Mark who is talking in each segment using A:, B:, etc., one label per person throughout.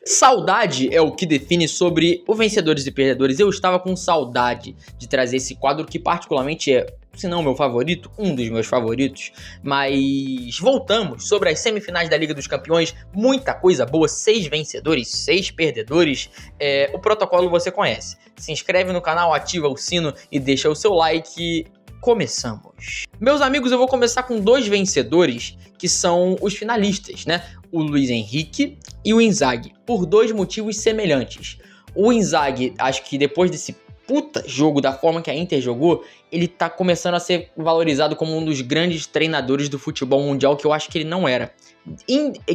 A: Saudade é o que define sobre o vencedores e perdedores. Eu estava com saudade de trazer esse quadro que particularmente é, se não meu favorito, um dos meus favoritos. Mas voltamos sobre as semifinais da Liga dos Campeões. Muita coisa boa, 6 vencedores, 6 perdedores. O protocolo você conhece. Se inscreve no canal, ativa o sino e deixa o seu like. Começamos. Meus amigos, eu vou começar com 2 vencedores que são os finalistas, né? O Luiz Henrique e o Inzaghi, por 2 motivos semelhantes. O Inzaghi, acho que depois desse puta jogo, da forma que a Inter jogou, ele tá começando a ser valorizado como um dos grandes treinadores do futebol mundial, que eu acho que ele não era.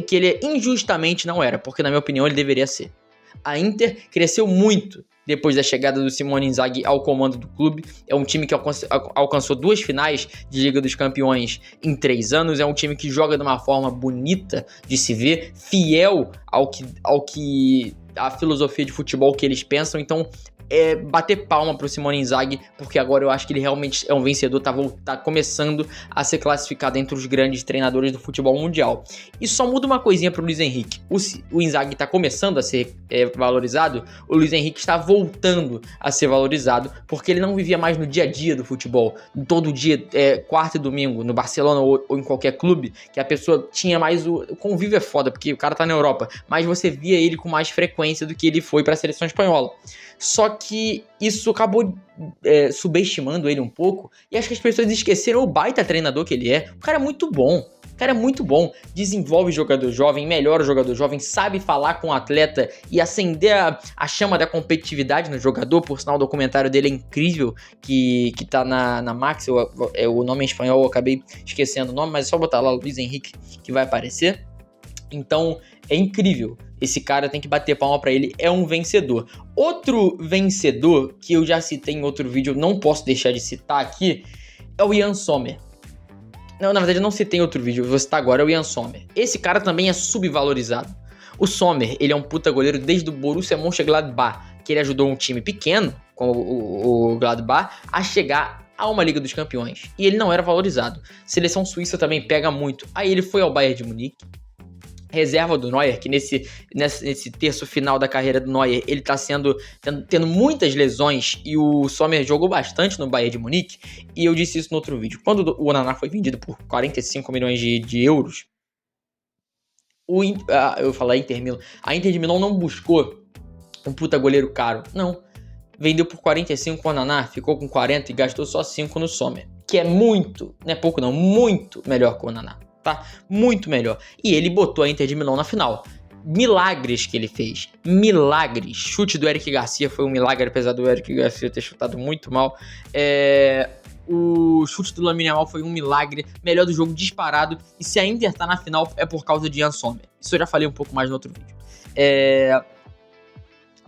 A: Que ele injustamente não era, porque na minha opinião ele deveria ser. A Inter cresceu muito depois da chegada do Simone Inzaghi ao comando do clube. É um time que alcançou 2 finais de Liga dos Campeões em 3 anos. É um time que joga de uma forma bonita de se ver, fiel ao que a filosofia de futebol que eles pensam. Então, bater palma pro Simone Inzaghi, porque agora eu acho que ele realmente é um vencedor, tá começando a ser classificado entre os grandes treinadores do futebol mundial. E só muda uma coisinha pro Luiz Henrique. O Inzaghi tá começando a ser valorizado, o Luiz Henrique está voltando a ser valorizado, porque ele não vivia mais no dia a dia do futebol, todo dia, quarta e domingo, no Barcelona ou em qualquer clube, que a pessoa tinha mais o convívio é foda, porque o cara tá na Europa, mas você via ele com mais frequência do que ele foi pra seleção espanhola. Só que isso acabou subestimando ele um pouco, e acho que as pessoas esqueceram o baita treinador que ele é. O cara é muito bom. O cara é muito bom, desenvolve jogador jovem, melhora o jogador jovem, sabe falar com o atleta e acender a chama da competitividade no jogador. Por sinal, o documentário dele é incrível, que tá na Max, o nome em espanhol eu acabei esquecendo o nome, mas é só botar lá Luiz Henrique que vai aparecer. Então, é incrível. Esse cara, tem que bater palma pra ele, é um vencedor. Outro vencedor, que eu já citei em outro vídeo, eu não posso deixar de citar aqui, é o Yann Sommer. Não, na verdade eu não citei em outro vídeo, eu vou citar agora, é o Yann Sommer. Esse cara também é subvalorizado. O Sommer, ele é um puta goleiro desde o Borussia Mönchengladbach, que ele ajudou um time pequeno, como o Gladbach, a chegar a uma Liga dos Campeões. E ele não era valorizado. Seleção suíça também pega muito. Aí ele foi ao Bayern de Munique, reserva do Neuer, que nesse terço final da carreira do Neuer, ele tá tendo muitas lesões, e o Sommer jogou bastante no Bayern de Munique, e eu disse isso no outro vídeo. Quando o Onana foi vendido por 45 milhões de euros, eu falo a Inter Milan, a Inter de Milão não buscou um puta goleiro caro, não. Vendeu por 45 o Onana, ficou com 40 e gastou só 5 no Sommer, que é muito, não é pouco não, muito melhor que o Onana. Tá? Muito melhor. E ele botou a Inter de Milão na final. Milagres que ele fez. Milagres. Chute do Eric Garcia foi um milagre, apesar do Eric Garcia ter chutado muito mal. O chute do Lamine Yamal foi um milagre. Melhor do jogo disparado. E se a Inter tá na final é por causa de Yann Sommer. Isso eu já falei um pouco mais no outro vídeo.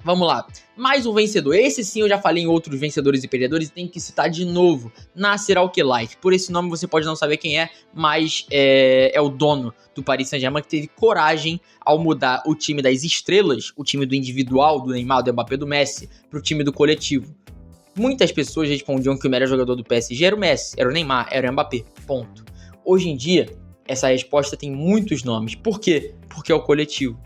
A: Vamos lá, mais um vencedor. Esse sim eu já falei em outros vencedores e perdedores, tem que citar de novo, Nasser Al-Khelaifi. Por esse nome você pode não saber quem é, mas é o dono do Paris Saint-Germain, que teve coragem ao mudar o time das estrelas, o time do individual, do Neymar, do Mbappé, do Messi, pro time do coletivo. Muitas pessoas respondiam que o melhor jogador do PSG era o Messi, era o Neymar, era o Mbappé, ponto. Hoje em dia, essa resposta tem muitos nomes. Por quê? Porque é o coletivo.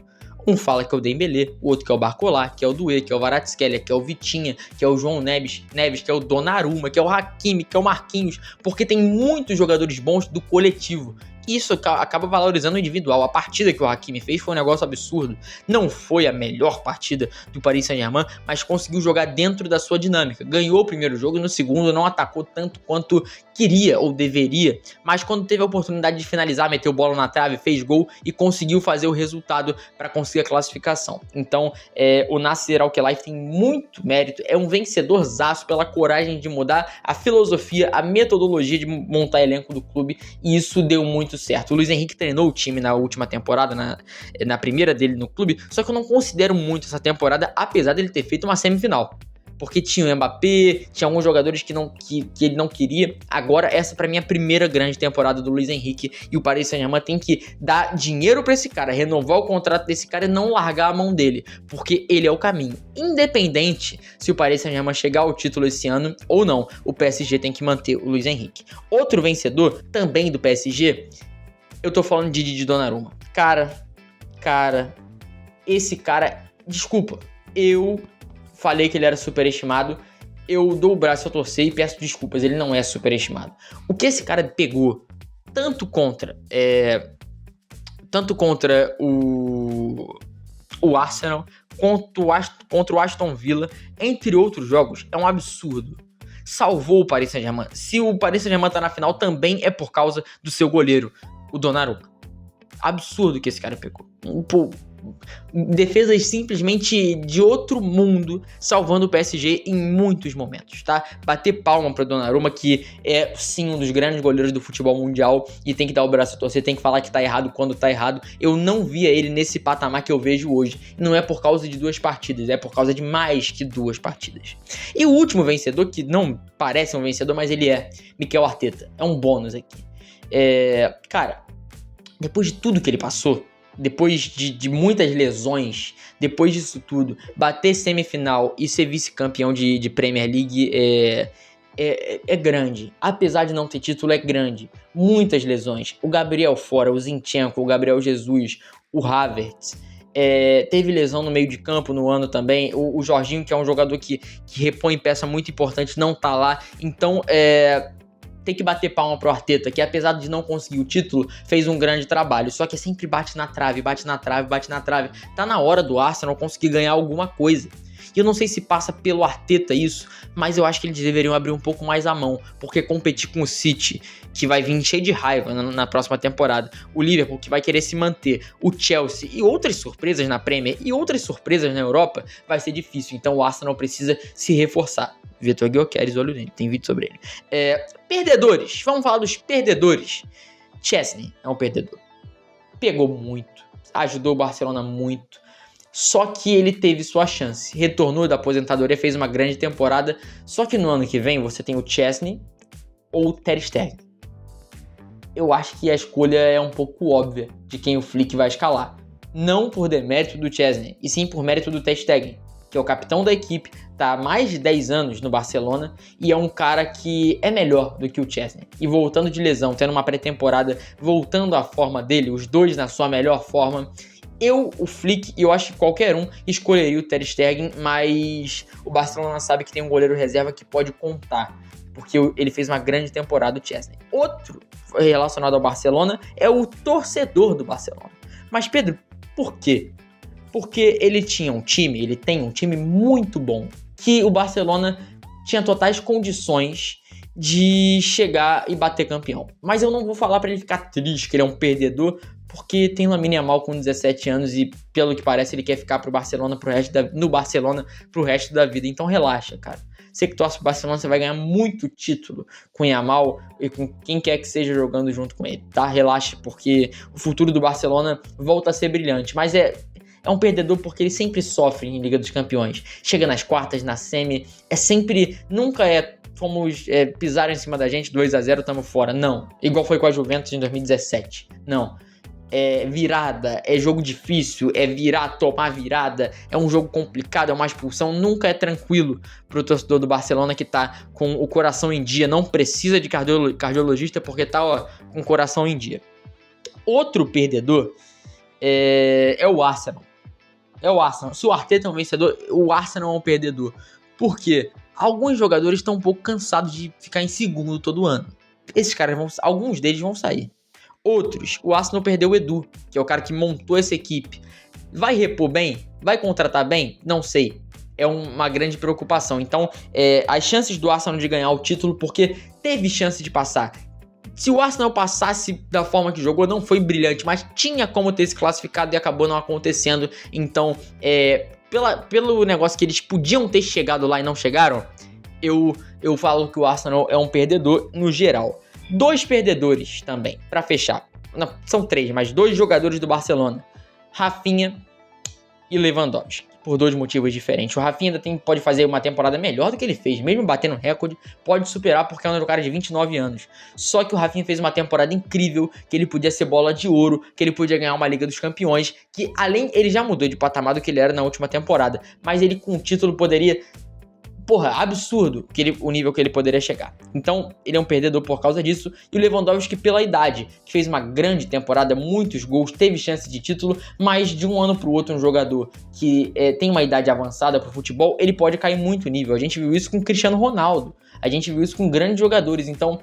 A: Um fala que é o Dembélé, o outro que é o Barcola, que é o Doué, que é o Kvaratskhelia, que é o Vitinha, que é o João Neves, que é o Donnarumma, que é o Hakimi, que é o Marquinhos, porque tem muitos jogadores bons do coletivo. Isso acaba valorizando o individual. A partida que o Hakimi fez foi um negócio absurdo. Não foi a melhor partida do Paris Saint-Germain, mas conseguiu jogar dentro da sua dinâmica. Ganhou o primeiro jogo e no segundo não atacou tanto quanto queria ou deveria, mas quando teve a oportunidade de finalizar, meteu bola na trave, fez gol e conseguiu fazer o resultado para conseguir a classificação. Então, o Nasser Al-Khelaifi tem muito mérito, é um vencedorzaço pela coragem de mudar a filosofia, a metodologia de montar elenco do clube, e isso deu muito certo. O Luiz Henrique treinou o time na última temporada, na primeira dele no clube, só que eu não considero muito essa temporada, apesar dele ter feito uma semifinal. Porque tinha o Mbappé, tinha alguns jogadores que ele não queria. Agora, essa pra mim é a primeira grande temporada do Luiz Henrique, e o Paris Saint-Germain tem que dar dinheiro pra esse cara, renovar o contrato desse cara e não largar a mão dele, porque ele é o caminho. Independente se o Paris Saint-Germain chegar ao título esse ano ou não, o PSG tem que manter o Luiz Henrique. Outro vencedor, também do PSG, eu tô falando de Donnarumma. Cara, esse cara, desculpa, eu falei que ele era superestimado, eu dou o braço a torcer e peço desculpas, ele não é superestimado. O que esse cara pegou, tanto contra o Arsenal, contra o Aston Villa, entre outros jogos, é um absurdo. Salvou o Paris Saint-Germain. Se o Paris Saint-Germain tá na final, também é por causa do seu goleiro, o Donnarumma. Absurdo que esse cara pegou. Defesas simplesmente de outro mundo, salvando o PSG em muitos momentos, tá? Bater palma para Donnarumma, que é sim um dos grandes goleiros do futebol mundial, e tem que dar o braço a torcer, tem que falar que tá errado quando tá errado. Eu não via ele nesse patamar que eu vejo hoje. Não é por causa de 2 partidas, é por causa de mais que 2 partidas. E o último vencedor, que não parece um vencedor, mas ele é Mikel Arteta. É um bônus aqui. Cara, depois de tudo que ele passou, depois de muitas lesões, depois disso tudo, bater semifinal e ser vice-campeão de Premier League é grande. Apesar de não ter título, é grande. Muitas lesões. O Gabriel fora, o Zinchenko, o Gabriel Jesus, o Havertz. Teve lesão no meio de campo no ano também. O Jorginho, que é um jogador que repõe peça muito importante, não tá lá. Então, tem que bater palma pro Arteta, que apesar de não conseguir o título, fez um grande trabalho. Só que sempre bate na trave. Tá na hora do Arsenal conseguir ganhar alguma coisa. E eu não sei se passa pelo Arteta isso, mas eu acho que eles deveriam abrir um pouco mais a mão, porque competir com o City, que vai vir cheio de raiva na próxima temporada, o Liverpool, que vai querer se manter, o Chelsea e outras surpresas na Premier e outras surpresas na Europa, vai ser difícil. Então o Arsenal precisa se reforçar. Vitor Gyökeres, olho nele, tem vídeo sobre ele. Perdedores, vamos falar dos perdedores. Chesney é um perdedor. Pegou muito, ajudou o Barcelona muito. Só que ele teve sua chance, retornou da aposentadoria, fez uma grande temporada. Só que no ano que vem você tem o Chesney ou o Ter Stegen. Eu acho que a escolha é um pouco óbvia de quem o Flick vai escalar. Não por demérito do Chesney, e sim por mérito do Ter Stegen, que é o capitão da equipe, tá há mais de 10 anos no Barcelona e é um cara que é melhor do que o Chesney. E voltando de lesão, tendo uma pré-temporada, voltando à forma dele, os dois na sua melhor forma, o Flick, e eu acho que qualquer um escolheria o Ter Stegen, mas o Barcelona sabe que tem um goleiro reserva que pode contar, porque ele fez uma grande temporada, o Chesney. Outro relacionado ao Barcelona é o torcedor do Barcelona. Mas Pedro, por quê? Porque ele tem um time muito bom, que o Barcelona tinha totais condições de chegar e bater campeão. Mas eu não vou falar pra ele ficar triste, que ele é um perdedor, porque tem Lamine Yamal com 17 anos e, pelo que parece, ele quer ficar no Barcelona pro resto da vida. Então relaxa, cara. Você que torce pro Barcelona, você vai ganhar muito título com o Yamal e com quem quer que seja jogando junto com ele, tá? Relaxa, porque o futuro do Barcelona volta a ser brilhante. Mas é um perdedor porque ele sempre sofre em Liga dos Campeões. Chega nas quartas, na semi, nunca fomos pisar em cima da gente, 2-0, tamo fora. Não, igual foi com a Juventus em 2017. Não. Virada, é jogo difícil, tomar virada, é um jogo complicado, é uma expulsão, nunca é tranquilo pro torcedor do Barcelona que tá com o coração em dia, não precisa de cardiologista porque tá com o coração em dia. Outro perdedor é o Arsenal. Se o Arteta é um vencedor, o Arsenal é um perdedor. Por quê? Alguns jogadores estão um pouco cansados de ficar em segundo todo ano. Esses caras alguns deles vão sair. Outros, o Arsenal perdeu o Edu, que é o cara que montou essa equipe. Vai repor bem? Vai contratar bem? Não sei. É uma grande preocupação. Então, as chances do Arsenal de ganhar o título, porque teve chance de passar. Se o Arsenal passasse da forma que jogou, não foi brilhante, mas tinha como ter se classificado e acabou não acontecendo. Então, pelo negócio que eles podiam ter chegado lá e não chegaram, eu falo que o Arsenal é um perdedor no geral. 2 perdedores também, pra fechar. Não, são 3, mas 2 jogadores do Barcelona. Rafinha e Lewandowski. Por 2 motivos diferentes. O Rafinha ainda pode fazer uma temporada melhor do que ele fez. Mesmo batendo recorde, pode superar porque é um cara de 29 anos. Só que o Rafinha fez uma temporada incrível, que ele podia ser bola de ouro, que ele podia ganhar uma Liga dos Campeões, que ele já mudou de patamar do que ele era na última temporada. Mas ele com o título poderia porra, absurdo o nível que ele poderia chegar. Então, ele é um perdedor por causa disso. E o Lewandowski, pela idade, que fez uma grande temporada, muitos gols, teve chance de título, mas de um ano pro outro, um jogador que tem uma idade avançada pro futebol, ele pode cair muito o nível. A gente viu isso com o Cristiano Ronaldo, a gente viu isso com grandes jogadores. Então,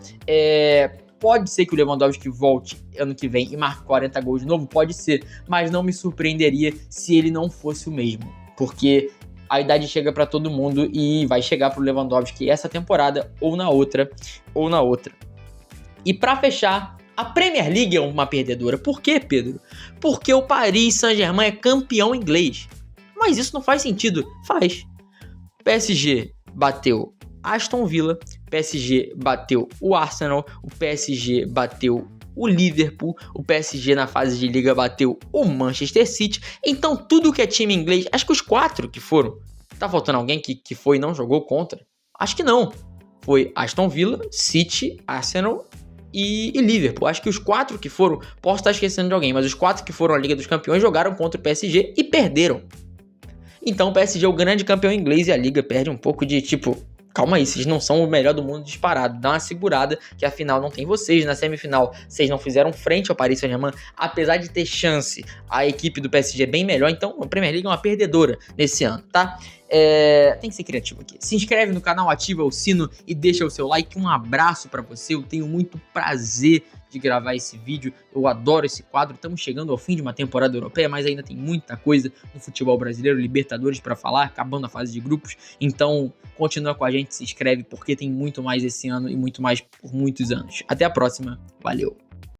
A: pode ser que o Lewandowski volte ano que vem e marque 40 gols de novo, pode ser, mas não me surpreenderia se ele não fosse o mesmo, porque a idade chega pra todo mundo e vai chegar pro Lewandowski essa temporada ou na outra. E pra fechar, a Premier League é uma perdedora. Por quê, Pedro? Porque o Paris Saint-Germain é campeão inglês. Mas isso não faz sentido. Faz. PSG bateu Aston Villa, PSG bateu o Arsenal, o PSG bateu o Liverpool, o PSG na fase de liga bateu o Manchester City. Então tudo que é time inglês, acho que os 4 que foram, tá faltando alguém que foi e não jogou contra? Acho que não. Foi Aston Villa, City, Arsenal e Liverpool. Acho que os 4 que foram, posso estar esquecendo de alguém, mas os 4 que foram à Liga dos Campeões jogaram contra o PSG e perderam. Então o PSG é o grande campeão inglês e a Liga perde um pouco de tipo... Calma aí, vocês não são o melhor do mundo disparado. Dá uma segurada que afinal não tem vocês. Na semifinal, vocês não fizeram frente ao Paris Saint-Germain. Apesar de ter chance, a equipe do PSG é bem melhor. Então, a Premier League é uma perdedora nesse ano, tá? Tem que ser criativo aqui. Se inscreve no canal, ativa o sino e deixa o seu like. Um abraço pra você. Eu tenho muito prazer de gravar esse vídeo. Eu adoro esse quadro. Estamos chegando ao fim de uma temporada europeia, mas ainda tem muita coisa no futebol brasileiro, Libertadores pra falar, acabando a fase de grupos. Então, continua com a gente, se inscreve, porque tem muito mais esse ano e muito mais por muitos anos. Até a próxima. Valeu!